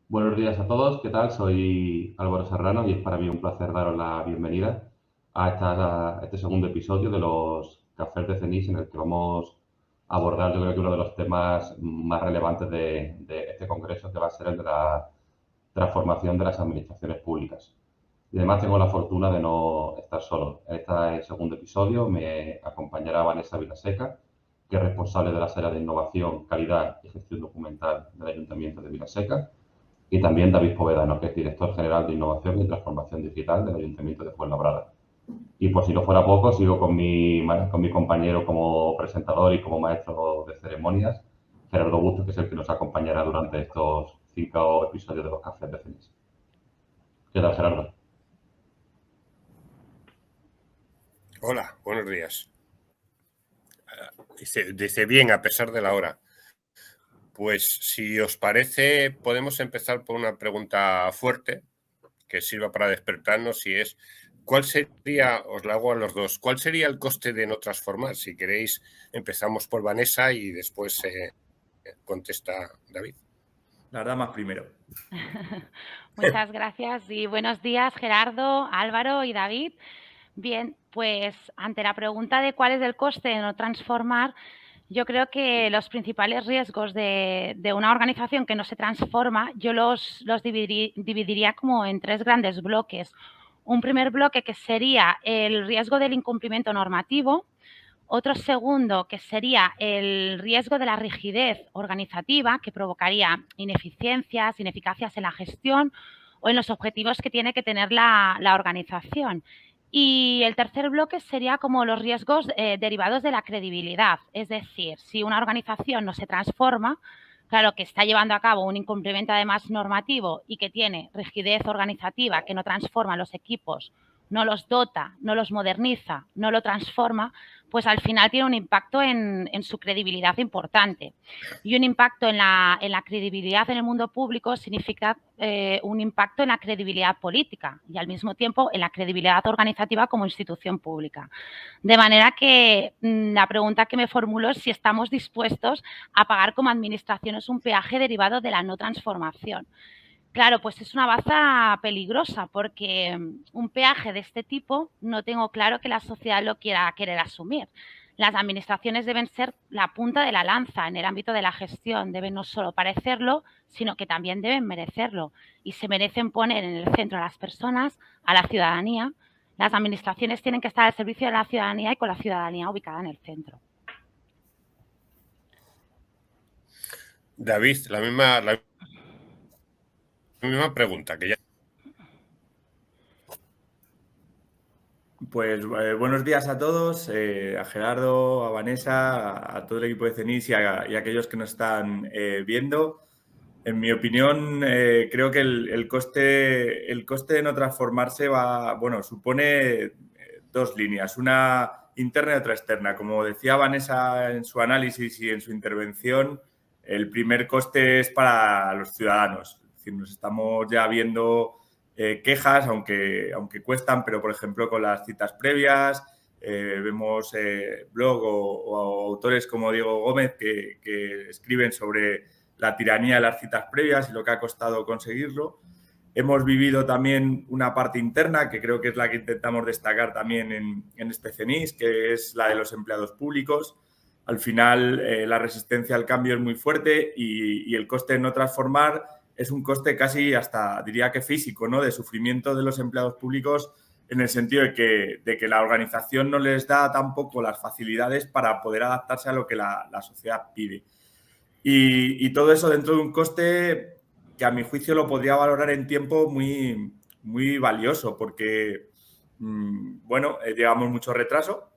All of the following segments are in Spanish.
Buenos días a todos, ¿qué tal? Soy Álvaro Serrano y es para mí un placer daros la bienvenida a este segundo episodio de los Cafés de CENIS, en el que vamos a abordar, yo creo que uno de los temas más relevantes de este congreso, que va a ser el de la transformación de las administraciones públicas. Y además tengo la fortuna de no estar solo. En este segundo episodio me acompañará Vanessa Vilaseca, que es responsable de las áreas de innovación, calidad y gestión documental del Ayuntamiento de Vilaseca, y también David Povedano, que es director general de Innovación y Transformación Digital del Ayuntamiento de Fuenlabrada. Y por si no fuera poco, sigo con mi compañero como presentador y como maestro de ceremonias, Gerardo Bustos, que es el que nos acompañará durante estos 5 episodios de los Cafés de CENIS. ¿Qué tal, Gerardo? Hola, buenos días. Dice bien, a pesar de la hora. Pues si os parece, podemos empezar por una pregunta fuerte que sirva para despertarnos, y es, ¿cuál sería, os la hago a los dos, cuál sería el coste de no transformar? Si queréis, empezamos por Vanessa y después contesta David. Las damas primero. Muchas gracias y buenos días, Gerardo, Álvaro y David. Bien, pues ante la pregunta de cuál es el coste de no transformar, yo creo que los principales riesgos de una organización que no se transforma, yo los dividiría como en 3 grandes bloques. Un primer bloque que sería el riesgo del incumplimiento normativo, otro segundo que sería el riesgo de la rigidez organizativa, que provocaría ineficiencias, ineficacias en la gestión o en los objetivos que tiene que tener la organización. Y el tercer bloque sería como los riesgos derivados de la credibilidad. Es decir, si una organización no se transforma, claro, que está llevando a cabo un incumplimiento además normativo y que tiene rigidez organizativa, que no transforma los equipos, no los dota, no los moderniza, no lo transforma, pues al final tiene un impacto en su credibilidad importante. Y un impacto en la credibilidad en el mundo público significa un impacto en la credibilidad política y al mismo tiempo en la credibilidad organizativa como institución pública. De manera que la pregunta que me formulo es si estamos dispuestos a pagar como administraciones un peaje derivado de la no transformación. Claro, pues es una baza peligrosa porque un peaje de este tipo no tengo claro que la sociedad lo quiera querer asumir. Las administraciones deben ser la punta de la lanza en el ámbito de la gestión, deben no solo parecerlo, sino que también deben merecerlo y se merecen poner en el centro a las personas, a la ciudadanía. Las administraciones tienen que estar al servicio de la ciudadanía y con la ciudadanía ubicada en el centro. David, la misma pregunta que ya. Pues buenos días a todos, a Gerardo, a Vanessa, a todo el equipo de CENIS y a aquellos que nos están viendo. En mi opinión, creo que el coste de no transformarse supone 2 líneas, una interna y otra externa. Como decía Vanessa en su análisis y en su intervención, el primer coste es para los ciudadanos. Es decir, nos estamos ya viendo quejas, aunque cuestan, pero por ejemplo con las citas previas, vemos blog o autores como Diego Gómez que escriben sobre la tiranía de las citas previas y lo que ha costado conseguirlo. Hemos vivido también una parte interna, que creo que es la que intentamos destacar también en este CENIS, que es la de los empleados públicos. Al final, la resistencia al cambio es muy fuerte y el coste de no transformar es un coste casi hasta, diría que físico, ¿no? De sufrimiento de los empleados públicos, en el sentido de que la organización no les da tampoco las facilidades para poder adaptarse a lo que la sociedad pide. Y todo eso dentro de un coste que a mi juicio lo podría valorar en tiempo muy, muy valioso, porque, llevamos mucho retraso.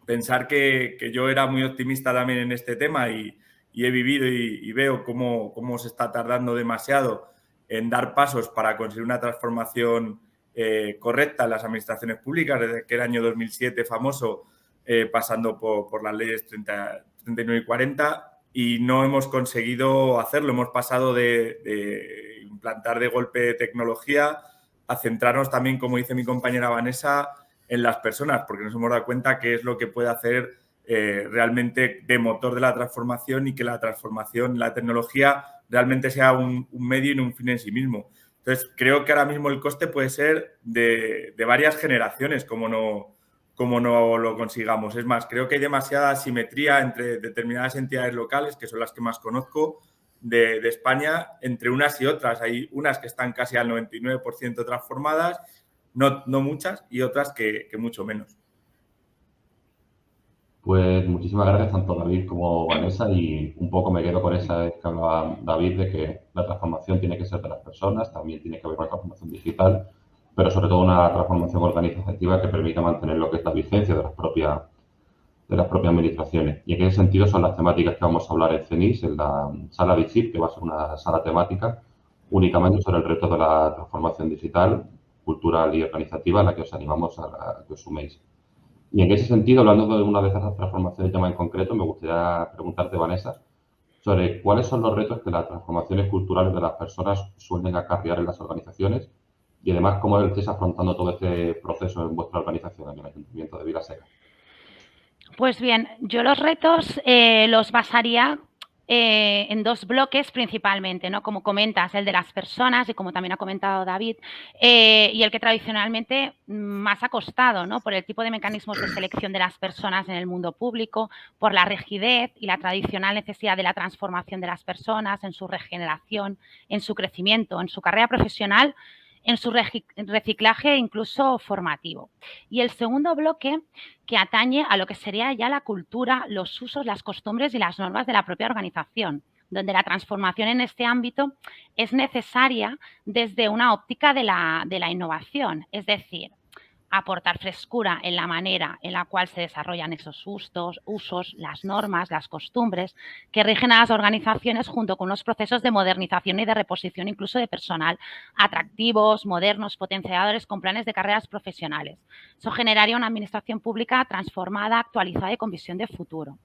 Pensar que yo era muy optimista también en este tema y he vivido y veo cómo se está tardando demasiado en dar pasos para conseguir una transformación correcta en las administraciones públicas, desde aquel año 2007 famoso, pasando por las leyes 39 y 40, y no hemos conseguido hacerlo. Hemos pasado de implantar de golpe tecnología a centrarnos también, como dice mi compañera Vanessa, en las personas, porque nos hemos dado cuenta que es lo que puede hacer realmente de motor de la transformación, y que la transformación, la tecnología realmente sea un medio y no un fin en sí mismo. Entonces, creo que ahora mismo el coste puede ser de varias generaciones, como no lo consigamos. Es más, creo que hay demasiada asimetría entre determinadas entidades locales, que son las que más conozco, de España, entre unas y otras. Hay unas que están casi al 99% transformadas, no muchas, y otras que mucho menos. Pues muchísimas gracias tanto David como Vanessa, y un poco me quedo con esa que hablaba David de que la transformación tiene que ser de las personas, también tiene que haber una transformación digital, pero sobre todo una transformación organizativa que permita mantener lo que es la vigencia de las propias administraciones. Y en ese sentido son las temáticas que vamos a hablar en CENIS, en la sala VICIP, que va a ser una sala temática únicamente sobre el reto de la transformación digital, cultural y organizativa, a la que os animamos a que os suméis. Y en ese sentido, hablando de una de esas transformaciones ya más en concreto, me gustaría preguntarte, Vanessa, sobre cuáles son los retos que las transformaciones culturales de las personas suelen acarrear en las organizaciones y además cómo estáis afrontando todo este proceso en vuestra organización, en el Ayuntamiento de Vilaseca. Pues bien, yo los retos los basaría en dos bloques principalmente, ¿no? Como comentas, el de las personas y como también ha comentado David, y el que tradicionalmente más ha costado, ¿no? Por el tipo de mecanismos de selección de las personas en el mundo público, por la rigidez y la tradicional necesidad de la transformación de las personas en su regeneración, en su crecimiento, en su carrera profesional, en su reciclaje incluso formativo. Y el segundo bloque que atañe a lo que sería ya la cultura, los usos, las costumbres y las normas de la propia organización, donde la transformación en este ámbito es necesaria desde una óptica de la innovación, es decir, aportar frescura en la manera en la cual se desarrollan esos usos, las normas, las costumbres que rigen a las organizaciones junto con unos procesos de modernización y de reposición incluso de personal atractivos, modernos, potenciadores con planes de carreras profesionales. Eso generaría una administración pública transformada, actualizada y con visión de futuro.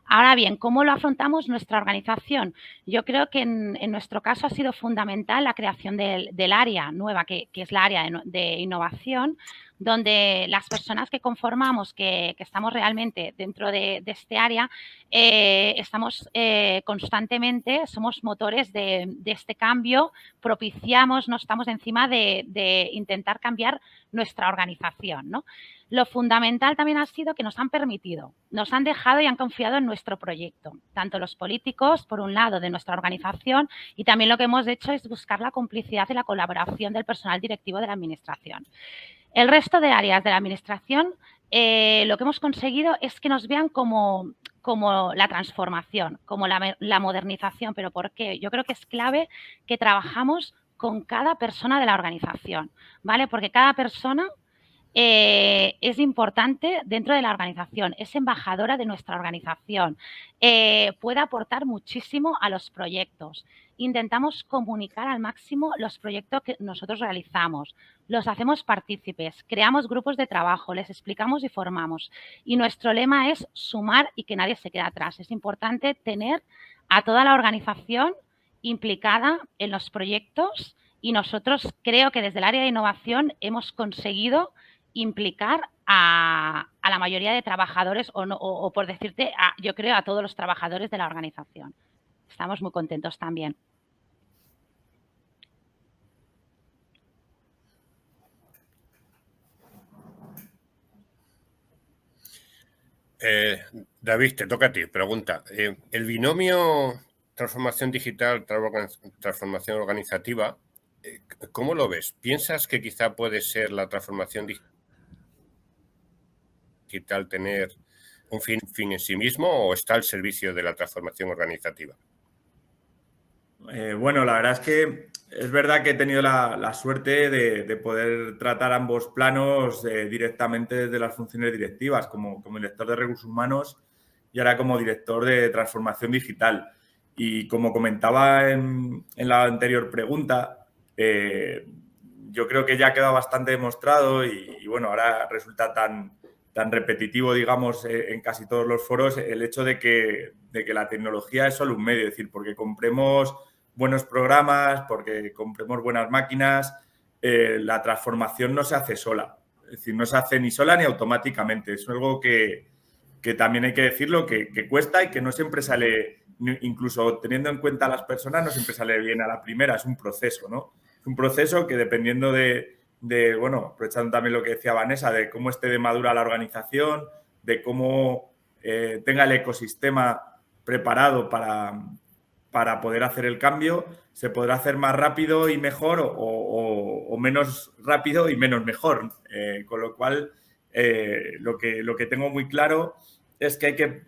Ahora bien, ¿cómo lo afrontamos nuestra organización? Yo creo que en nuestro caso ha sido fundamental la creación del área nueva, que es la área de innovación, donde las personas que conformamos, que estamos realmente dentro de este área, estamos constantemente, somos motores de este cambio, propiciamos, no estamos encima de intentar cambiar nuestra organización, ¿no? Lo fundamental también ha sido que nos han permitido, nos han dejado y han confiado en nuestro proyecto, tanto los políticos, por un lado, de nuestra organización, y también lo que hemos hecho es buscar la complicidad y la colaboración del personal directivo de la administración. El resto de áreas de la administración, lo que hemos conseguido es que nos vean como la transformación, como la modernización. ¿Pero por qué? Yo creo que es clave que trabajamos con cada persona de la organización, ¿vale? Porque cada persona es importante dentro de la organización, es embajadora de nuestra organización, puede aportar muchísimo a los proyectos. Intentamos comunicar al máximo los proyectos que nosotros realizamos, los hacemos partícipes, creamos grupos de trabajo, les explicamos y formamos. Y nuestro lema es sumar y que nadie se quede atrás. Es importante tener a toda la organización implicada en los proyectos y nosotros creo que desde el área de innovación hemos conseguido implicar a la mayoría de trabajadores o por decirte, yo creo a todos los trabajadores de la organización. Estamos muy contentos también. David, te toca a ti. Pregunta. El binomio transformación digital, transformación organizativa, ¿cómo lo ves? ¿Piensas que quizá puede ser la transformación digital tener un fin en sí mismo o está al servicio de la transformación organizativa? Bueno, la verdad es que es verdad que he tenido la suerte de poder tratar ambos planos directamente desde las funciones directivas, como director de recursos humanos y ahora como director de transformación digital. Y como comentaba en la anterior pregunta, yo creo que ya ha quedado bastante demostrado y bueno, ahora resulta tan repetitivo, digamos, en casi todos los foros el hecho de que la tecnología es solo un medio, es decir, porque compremos buenos programas, porque compremos buenas máquinas, la transformación no se hace sola. Es decir, no se hace ni sola ni automáticamente. Es algo que también hay que decirlo, que cuesta y que no siempre sale incluso teniendo en cuenta a las personas, no siempre sale bien a la primera, es un proceso, ¿no? Es un proceso que dependiendo bueno, aprovechando también lo que decía Vanessa, de cómo esté de madura la organización, de cómo tenga el ecosistema preparado para poder hacer el cambio, se podrá hacer más rápido y mejor o menos rápido y menos mejor. Con lo cual, lo que tengo muy claro es que hay que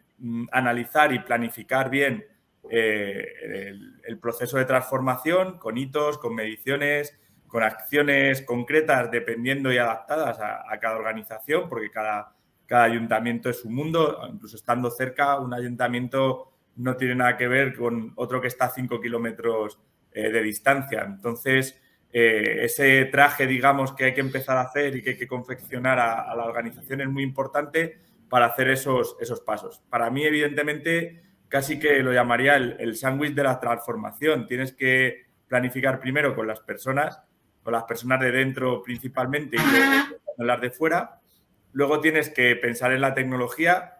analizar y planificar bien el proceso de transformación con hitos, con mediciones, con acciones concretas dependiendo y adaptadas a cada organización, porque cada ayuntamiento es un mundo. Incluso estando cerca, un ayuntamiento no tiene nada que ver con otro que está a 5 kilómetros de distancia. Entonces, ese traje, digamos, que hay que empezar a hacer y que hay que confeccionar a la organización es muy importante para hacer esos pasos. Para mí, evidentemente, casi que lo llamaría el sándwich de la transformación. Tienes que planificar primero con las personas de dentro principalmente y luego con las de fuera. Luego tienes que pensar en la tecnología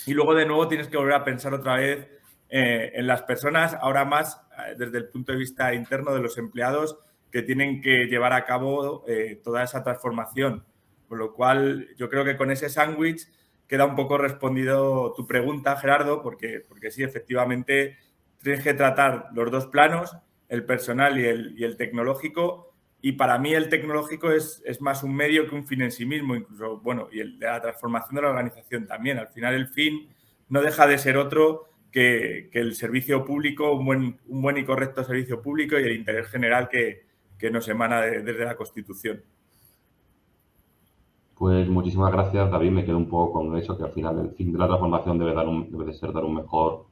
y luego de nuevo tienes que volver a pensar otra vez en las personas, ahora más desde el punto de vista interno de los empleados que tienen que llevar a cabo toda esa transformación. Con lo cual, yo creo que con ese sándwich queda un poco respondido tu pregunta, Gerardo, porque sí, efectivamente, tienes que tratar los dos planos, el personal y el tecnológico. Y para mí el tecnológico es más un medio que un fin en sí mismo, incluso, bueno, y el de la transformación de la organización también. Al final el fin no deja de ser otro que el servicio público, un buen y correcto servicio público y el interés general que nos emana desde la Constitución. Pues muchísimas gracias, David. Me quedo un poco con eso, que al final el fin de la transformación debe de ser dar un mejor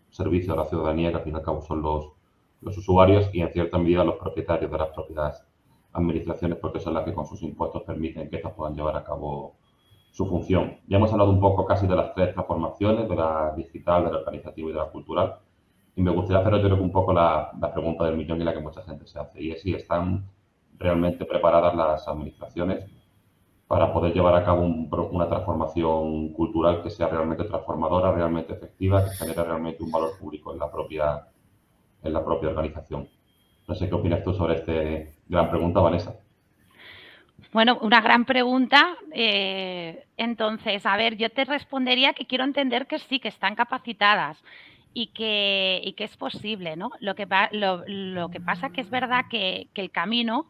servicio a la ciudadanía, que al fin y al cabo son los usuarios y en cierta medida los propietarios de las propias administraciones, porque son las que con sus impuestos permiten que estas puedan llevar a cabo su función. Ya hemos hablado un poco casi de las tres transformaciones, de la digital, de la organizativa y de la cultural. Y me gustaría haceros yo creo que un poco la pregunta del millón y la que mucha gente se hace, y es si están realmente preparadas las administraciones para poder llevar a cabo una transformación cultural que sea realmente transformadora, realmente efectiva, que genere realmente un valor público en la propia organización. No sé qué opinas tú sobre esta gran pregunta, Vanessa. Bueno, una gran pregunta. Entonces, a ver, yo te respondería que quiero entender que sí, que están capacitadas y que es posible, ¿no? Lo que pasa que es verdad que el camino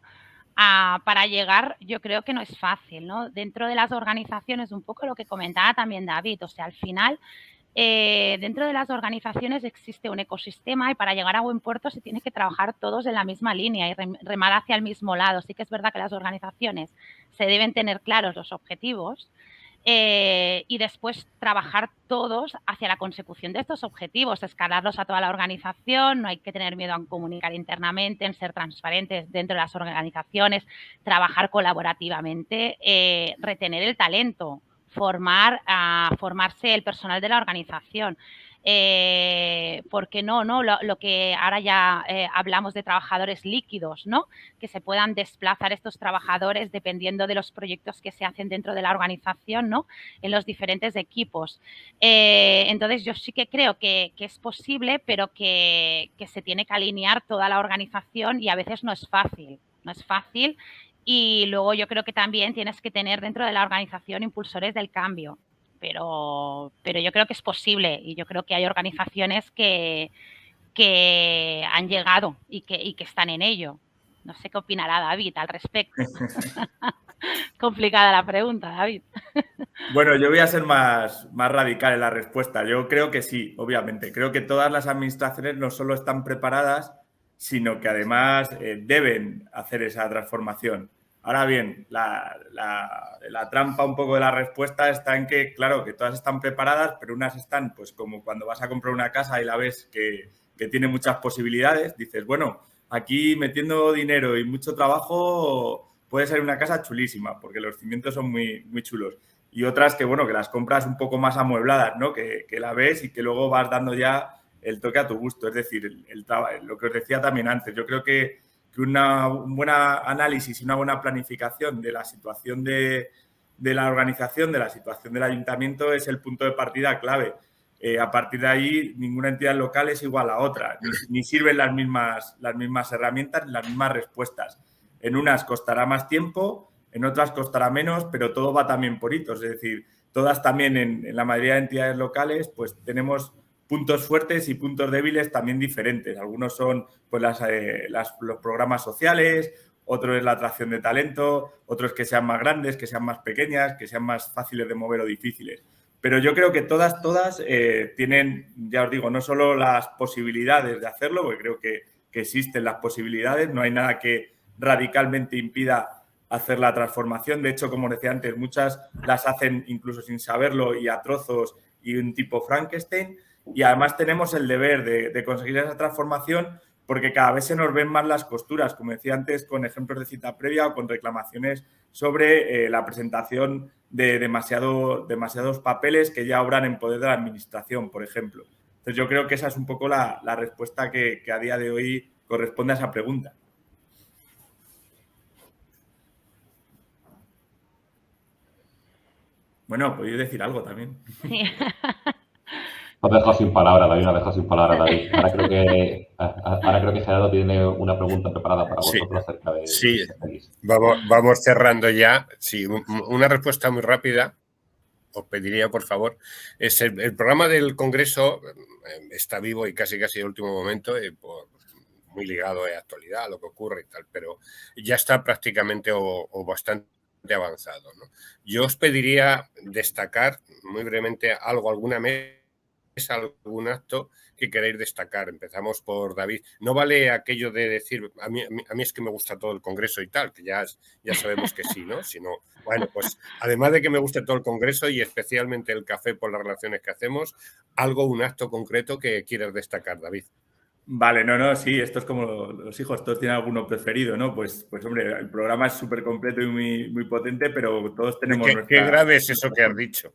para llegar yo creo que no es fácil, ¿no? Dentro de las organizaciones, un poco lo que comentaba también David, o sea, al final dentro de las organizaciones existe un ecosistema y para llegar a buen puerto se tiene que trabajar todos en la misma línea y remar hacia el mismo lado. Sí que es verdad que las organizaciones se deben tener claros los objetivos y después trabajar todos hacia la consecución de estos objetivos, escalarlos a toda la organización. No hay que tener miedo a comunicar internamente, en ser transparentes dentro de las organizaciones, trabajar colaborativamente, retener el talento, formarse el personal de la organización. Porque no, lo que ahora ya hablamos de trabajadores líquidos, ¿no? Que se puedan desplazar estos trabajadores dependiendo de los proyectos que se hacen dentro de la organización, ¿no? En los diferentes equipos. Entonces, yo sí que creo que es posible, pero que se tiene que alinear toda la organización y a veces no es fácil. No es fácil. Y luego yo creo que también tienes que tener dentro de la organización impulsores del cambio. Pero yo creo que es posible y yo creo que hay organizaciones que han llegado y que están en ello. No sé qué opinará David al respecto. Complicada la pregunta, David. Bueno, yo voy a ser más radical en la respuesta. Yo creo que sí, obviamente. Creo que todas las administraciones no solo están preparadas, sino que además deben hacer esa transformación. Ahora bien, la trampa un poco de la respuesta está en que, claro, que todas están preparadas, pero unas están, pues como cuando vas a comprar una casa y la ves que tiene muchas posibilidades, dices, bueno, aquí metiendo dinero y mucho trabajo puede ser una casa chulísima, porque los cimientos son muy, muy chulos. Y otras que, bueno, que las compras un poco más amuebladas, ¿no? Que la ves y que luego vas dando ya el toque a tu gusto. Es decir, lo que os decía también antes, yo creo que un buen análisis y una buena planificación de la situación de la organización, de la situación del ayuntamiento es el punto de partida clave. a partir de ahí ninguna entidad local es igual a otra, ni sirven las mismas herramientas, las mismas respuestas. En unas costará más tiempo, en otras costará menos, pero todo va también por hitos. Es decir, todas también en la mayoría de entidades locales pues tenemos puntos fuertes y puntos débiles también diferentes. Algunos son pues, los programas sociales, otro es la atracción de talento, otros que sean más grandes, que sean más pequeñas, que sean más fáciles de mover o difíciles. Pero yo creo que todas tienen, ya os digo, no solo las posibilidades de hacerlo, porque creo que existen las posibilidades, no hay nada que radicalmente impida hacer la transformación. De hecho, como decía antes, muchas las hacen incluso sin saberlo y a trozos y un tipo Frankenstein. Y además tenemos el deber de conseguir esa transformación porque cada vez se nos ven más las costuras, como decía antes, con ejemplos de cita previa o con reclamaciones sobre la presentación de demasiados papeles que ya obran en poder de la administración, por ejemplo. Entonces, yo creo que esa es un poco la respuesta que a día de hoy corresponde a esa pregunta. Bueno, podéis decir algo también. Sí. Nos has dejado sin palabras, David, nos has dejado sin palabras, David. Ahora creo que Gerardo tiene una pregunta preparada para vosotros acerca de Cenís. Vamos cerrando ya. Sí, una respuesta muy rápida. Os pediría, por favor. Es el programa del Congreso está vivo y casi el último momento, muy ligado a actualidad, a lo que ocurre y tal, pero ya está prácticamente o bastante avanzado, ¿no? Yo os pediría destacar muy brevemente alguna mesa, algún acto que queréis destacar. Empezamos por David. No vale aquello de decir, a mí es que me gusta todo el Congreso y tal, que ya sabemos que sí, ¿no? Sino, bueno, pues además de que me guste todo el Congreso y especialmente el café por las relaciones que hacemos, un acto concreto que quieras destacar, David. Vale, no, sí, esto es como los hijos, todos tienen alguno preferido, ¿no? Pues hombre, el programa es súper completo y muy potente, pero todos tenemos Qué grave es eso que has dicho.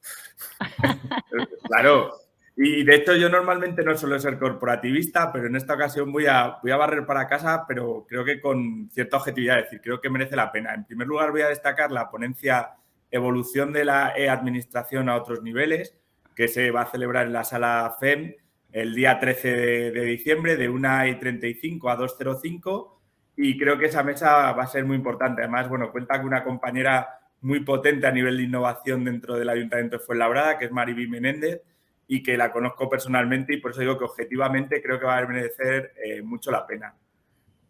Claro. Y de hecho yo normalmente no suelo ser corporativista, pero en esta ocasión voy a barrer para casa, pero creo que con cierta objetividad, es decir, creo que merece la pena. En primer lugar voy a destacar la ponencia Evolución de la e-administración a otros niveles, que se va a celebrar en la sala FEM el día 13 de diciembre de 1:35 a 2:05 y creo que esa mesa va a ser muy importante. Además, bueno, cuenta con una compañera muy potente a nivel de innovación dentro del Ayuntamiento de Fuenlabrada, que es Mariby Menéndez, y que la conozco personalmente y por eso digo que objetivamente creo que va a merecer mucho la pena.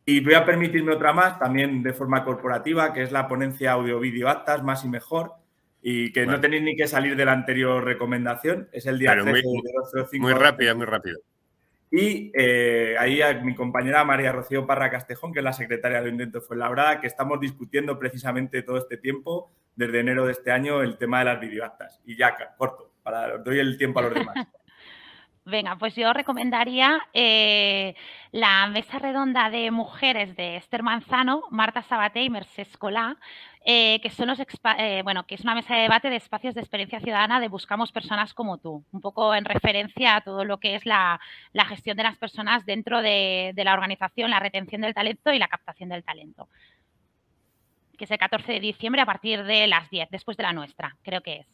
Y voy a permitirme otra más, también de forma corporativa, que es la ponencia Audio-Vídeo Actas, Más y Mejor, y que no tenéis ni que salir de la anterior recomendación, es el día 13 de 2:05. Muy rápido. Y ahí a mi compañera María Rocío Parra Castejón, que es la secretaria del Ayuntamiento de Fuenlabrada, que estamos discutiendo precisamente todo este tiempo, desde enero de este año, el tema de las videoactas. Y ya, corto, doy el tiempo a los demás. Venga, pues yo recomendaría la mesa redonda de mujeres de Esther Manzano, Marta Sabaté y Mercè Escolà, que son que es una mesa de debate de espacios de experiencia ciudadana de Buscamos Personas como tú, un poco en referencia a todo lo que es la gestión de las personas dentro de la organización, la retención del talento y la captación del talento, que es el 14 de diciembre a partir de las 10, después de la nuestra, creo que es.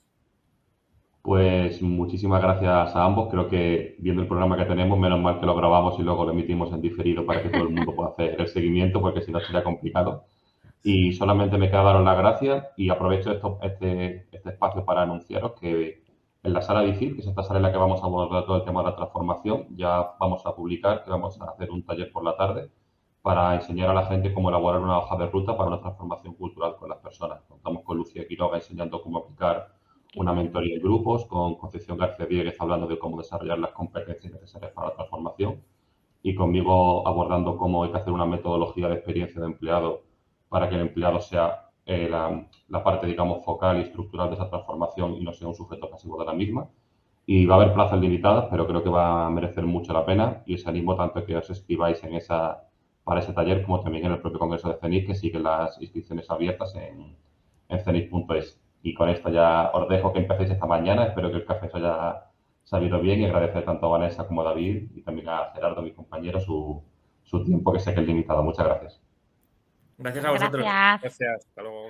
Pues muchísimas gracias a ambos. Creo que viendo el programa que tenemos, menos mal que lo grabamos y luego lo emitimos en diferido para que todo el mundo pueda hacer el seguimiento, porque si no sería complicado. Y solamente me queda daros las gracias y aprovecho este espacio para anunciaros que en la sala DICIT, que es esta sala en la que vamos a abordar todo el tema de la transformación, ya vamos a publicar que vamos a hacer un taller por la tarde para enseñar a la gente cómo elaborar una hoja de ruta para una transformación cultural con las personas. Contamos con Lucía Quiroga enseñando cómo aplicar una mentoría en grupos, con Concepción García Dieguez hablando de cómo desarrollar las competencias necesarias para la transformación y conmigo abordando cómo hay que hacer una metodología de experiencia de empleado para que el empleado sea la parte, digamos, focal y estructural de esa transformación y no sea un sujeto pasivo de la misma. Y va a haber plazas limitadas, pero creo que va a merecer mucho la pena y os animo tanto a que os inscribáis para ese taller como también en el propio Congreso de CENIC, que siguen las inscripciones abiertas en cenic.es. Y con esto ya os dejo que empecéis esta mañana. Espero que el café os haya sabido bien y agradecer tanto a Vanessa como a David y también a Gerardo, mi compañero, su tiempo, que sé que es limitado. Muchas gracias. Gracias a vosotros. Gracias. Gracias. Hasta luego.